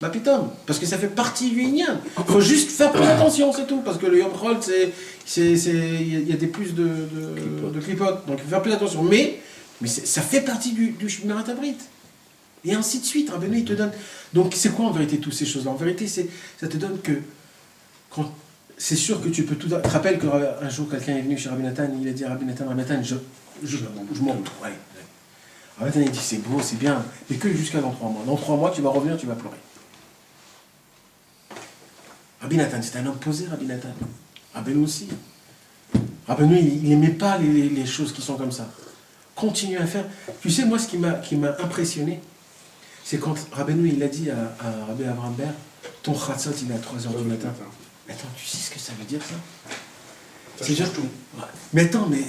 Bah putain, parce que ça fait partie du Inyan. Il faut juste faire plus attention, c'est tout. Parce que le Yom Chol, il y a des plus de clipotes. Donc il faut faire plus attention. Mais ça fait partie du Shmirat Habrit. Et ainsi de suite. Rabbeinu, il te donne. Donc c'est quoi en vérité toutes ces choses-là? En vérité, ça te donne que. C'est sûr que tu peux tout. Tu te rappelles qu'un jour, quelqu'un est venu chez Rabbi Nathan, il a dit à Rabbi Nathan, je monte. Ouais. Rabbi Nathan, il dit, c'est beau, c'est bien, mais que jusqu'à dans 3 mois. Dans 3 mois, tu vas revenir, tu vas pleurer. Rabbi Nathan, c'était un homme posé, Rabbi Nathan. Rabbeinu aussi. Rabbeinu, il n'aimait pas les choses qui sont comme ça. Continue à faire. Tu sais, moi, ce qui m'a impressionné, c'est quand Rabbeinu, il a dit à Rabbi Avraham Ber, ton Khatzot, il est à 3h du matin. Attends, tu sais ce que ça veut dire, ça? C'est juste tout. Ouais. Mais attends, mais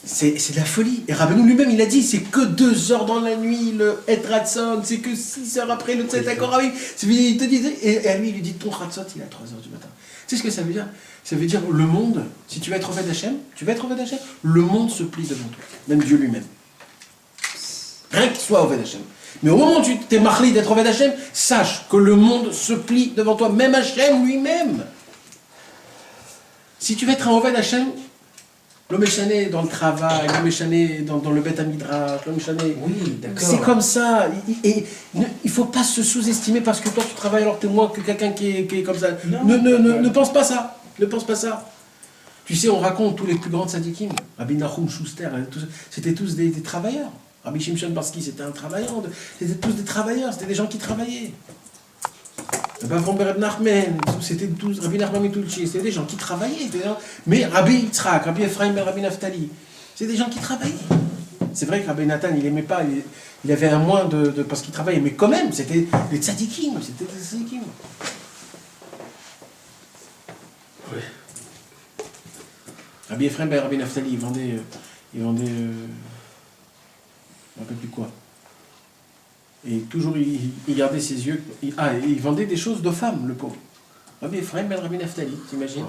c'est de la folie. Et Rabbeinu lui-même, il a dit, c'est que 2 heures dans la nuit, le Et Ratson, c'est que 6 heures après le Tzet HaKoravim. Il te disait, et à lui, il lui dit, ton Ratzot, il est à 3h du matin. Tu sais ce que ça veut dire? Ça veut dire, le monde, si tu vas être Oved Hashem, le monde se plie devant toi. Même Dieu lui-même. Rien qu'il soit Oved Hashem. Mais au moment où tu t'es marli d'être Oved Hashem, sache que le monde se plie devant toi, même Hashem lui-même. Si tu veux être un Oved Hashem, l'homme échané dans le travail, l'homme échané dans le Beth Amidrash, l'homme échané. Oui, d'accord. C'est comme ça. Et il ne faut pas se sous-estimer parce que toi tu travailles alors que t'es moins que quelqu'un qui est comme ça. Ne pense pas ça. Ne pense pas ça. Tu sais, on raconte tous les plus grands tzadikim. Rabbi Nachum Schuster, c'était tous des travailleurs. Rabbi Shimshon Barsky, c'était un travailleur. C'était tous des travailleurs, c'était des gens qui travaillaient. Rabbi Avram Ber Nachman, c'était tous Rabbi Nachman Mitulchi, c'était des gens qui travaillaient. Mais Rabbi Yitzhak, Rabbi Ephraim Ben Rabbi Naftali, c'est des gens qui travaillaient. C'est vrai que Rabbi Nathan, il n'aimait pas, il avait un moins parce qu'il travaillait, mais quand même, c'était des tzadikim, Oui. Rabbi Ephraim Ben Rabbi Naftali, il vendait je ne me rappelle plus quoi. Et toujours, il gardait ses yeux. Il vendait des choses de femmes, le pauvre. Rabbi Ephraim Ben Rabbi Naftali, t'imagines?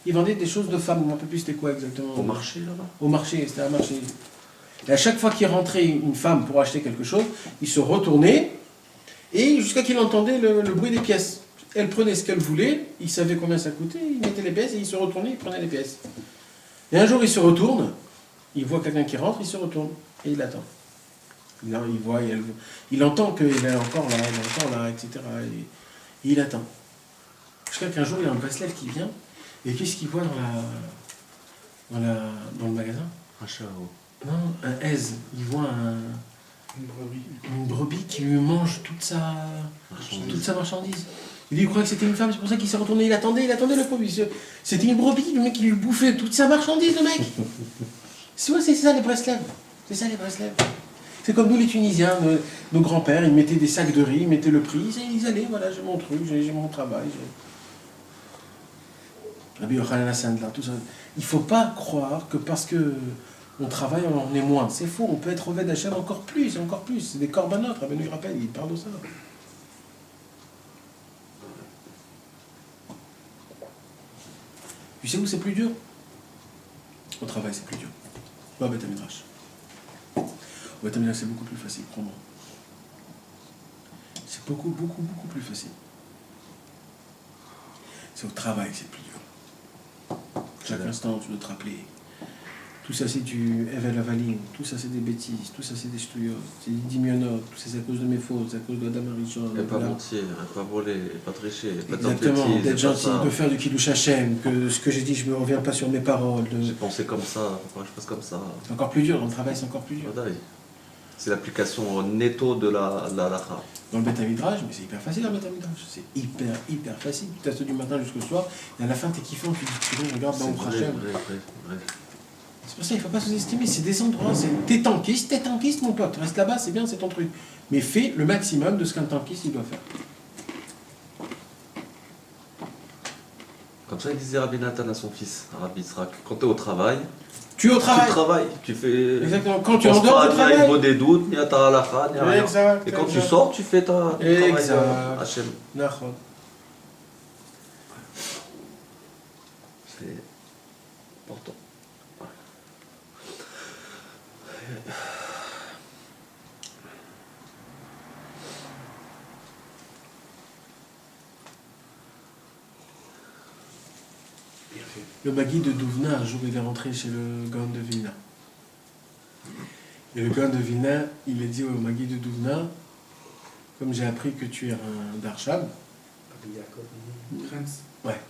Il vendait des choses de femmes, je ne me rappelle plus c'était quoi exactement. Au marché, là-bas? Au marché, c'était un marché. Et à chaque fois qu'il rentrait une femme pour acheter quelque chose, il se retournait, et jusqu'à qu'il entendait le bruit des pièces. Elle prenait ce qu'elle voulait, il savait combien ça coûtait, il mettait les pièces, et il se retournait, il prenait les pièces. Et un jour, il se retourne, il voit quelqu'un qui rentre, il se retourne, et il attend. Il voit, il entend qu'il est encore là, etc. Et il attend. Jusqu'à qu'un jour, il y a un Breslev qui vient, et qu'est-ce qu'il voit dans le magasin? Un chat, Non, un aise. Il voit une brebis qui lui mange toute sa marchandise. Il croyait que c'était une femme, c'est pour ça qu'il s'est retourné, il attendait le pauvre. C'était une brebis, le mec, il lui bouffait toute sa marchandise, le mec. C'est ça les Breslev. C'est comme nous les Tunisiens, nos grands-pères, ils mettaient des sacs de riz, ils mettaient le prix, ils allaient, voilà, j'ai mon truc, j'ai mon travail. Rabbi Yochanan Sandler, tout ça. Il ne faut pas croire que parce que on travaille, on en est moins. C'est faux, on peut être Oved Hashem encore plus. C'est des corbanotes, Rabbeinu il rappelle, il parle de ça. Tu sais où c'est plus dur? Au travail, c'est plus dur. Pas au Beth Midrash. Au Beth Midrash, c'est beaucoup plus facile, crois-moi. C'est beaucoup plus facile. C'est au travail que c'est plus dur. Chaque instant, tu dois te rappeler. Tout ça, c'est du Evel Avalim. Tout ça, c'est des bêtises. Tout ça, c'est des ch'touillottes. C'est des dimionotes. Tout ça, c'est à cause de mes fautes. C'est à cause de Adam Arishon. Et pas mentir, et pas voler, et pas tricher, et pas exactement, d'être gentil, de faire du Kiddush Hashem, que ce que j'ai dit, je ne me reviens pas sur mes paroles. J'ai pensé comme ça, faut pas que je fasse comme ça. C'est encore plus dur, dans le travail, c'est encore plus dur. C'est l'application netto de la halakha. Dans le Beth Midrash, mais c'est hyper facile dans le Beth Midrash. C'est hyper facile. Tu testes du matin jusqu'au soir, et à la fin, t'es kiffant, tu dis, regarde, Baruch Hashem. C'est pour ça qu'il ne faut pas sous-estimer, c'est des endroits, t'es tankiste, mon pote, reste là-bas, c'est bien, c'est ton truc. Mais fais le maximum de ce qu'un tankiste il doit faire. Comme ça, il disait Rabbi Nathan à son fils, Rabbi Yitzhak, quand tu es au travail, tu travailles, tu fais... Exactement, quand tu es en dehors du travail. Il n'y a des doutes, ni à ta halakha, ni à rien. Exact, et quand tu sors, tu fais ton travail Hachem. C'est important. Le Magui de Douvna, un jour, il est rentré chez le Gaon de Vilna. Et le Gaon de Vilna, il a dit au Magui de Douvna, comme j'ai appris que tu es un Darshan, ouais.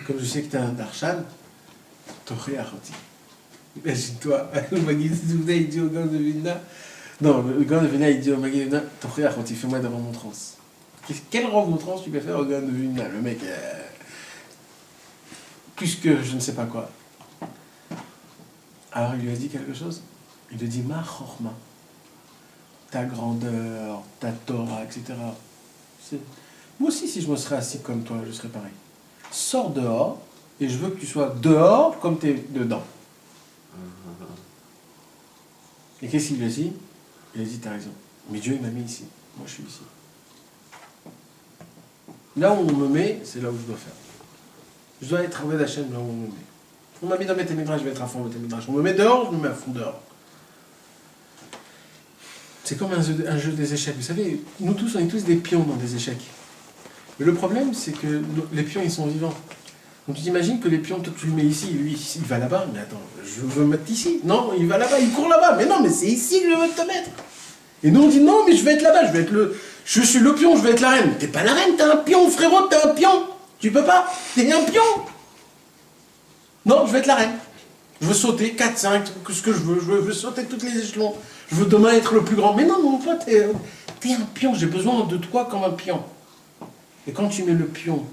Comme je sais que tu es un Darshan, t'aurais arroti. Imagine-toi, le Magui de Douvna, il dit au Gaon de Vilna, non, le Gaon de Vilna, il dit au Magui de Douvna, t'aurais arroti, fais-moi des remontrances. Quelle remontrance tu peux faire au Gaon de Vilna? Le mec, plus que je ne sais pas quoi. Alors il lui a dit quelque chose. Il lui a dit Ma chorma, ta grandeur, ta Torah, etc. Moi aussi, si je me serais assis comme toi, je serais pareil. Sors dehors, et je veux que tu sois dehors comme tu es dedans. Et qu'est-ce qu'il lui a dit? Il a dit T'as raison. Mais Dieu, il m'a mis ici. Moi, je suis ici. Là où on me met, c'est là où je dois faire. Je dois être avec Hachem là où on me met. On m'a mis dans Bétémidrash, je vais être à fond dans Bétémidrash. On me met dehors, je me mets à fond dehors. C'est comme un jeu des échecs. Vous savez, nous tous, on est tous des pions dans des échecs. Mais le problème, c'est que les pions, ils sont vivants. Donc tu t'imagines que les pions, toi tu le mets ici, lui, il va là-bas. Mais attends, je veux me mettre ici. Non, il va là-bas, il court là-bas. Mais non, mais c'est ici que je veux te mettre. Et nous, on dit non, mais je vais être là-bas, je suis le pion, je vais être la reine. T'es pas la reine, t'es un pion, frérot, t'es un pion. Tu peux pas, t'es un pion. Non, je vais être la reine. Je veux sauter 4, 5, ce que je veux sauter toutes les échelons. Je veux demain être le plus grand. Mais non, non, toi, t'es un pion, j'ai besoin de toi comme un pion. Et quand tu mets le pion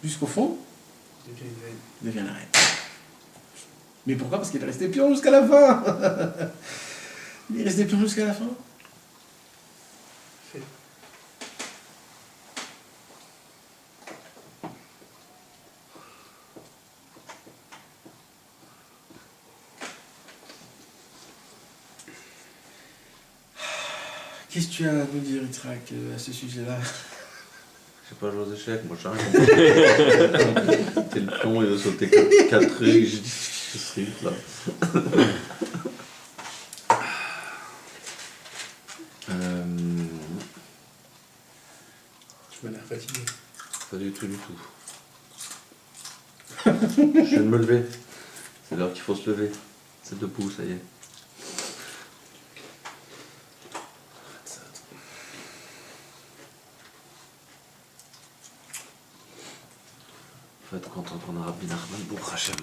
jusqu'au fond, il devient la reine. Mais pourquoi? Parce qu'il est resté pion jusqu'à la fin. Il est resté pion jusqu'à la fin. Qu'est-ce que tu as à nous dire, Yitzhak, à ce sujet-là? Je sais pas jouer aux échecs, moi j'ai rien compris. T'es le pion, il a sauté 4 trucs, j'ai dit, je serai là. Je me l'air fatigué. Pas du tout, Je viens de me lever. C'est l'heure qu'il faut se lever. C'est debout, ça y est. Faut être content qu'on a Rabbi Nachman pour Hachem.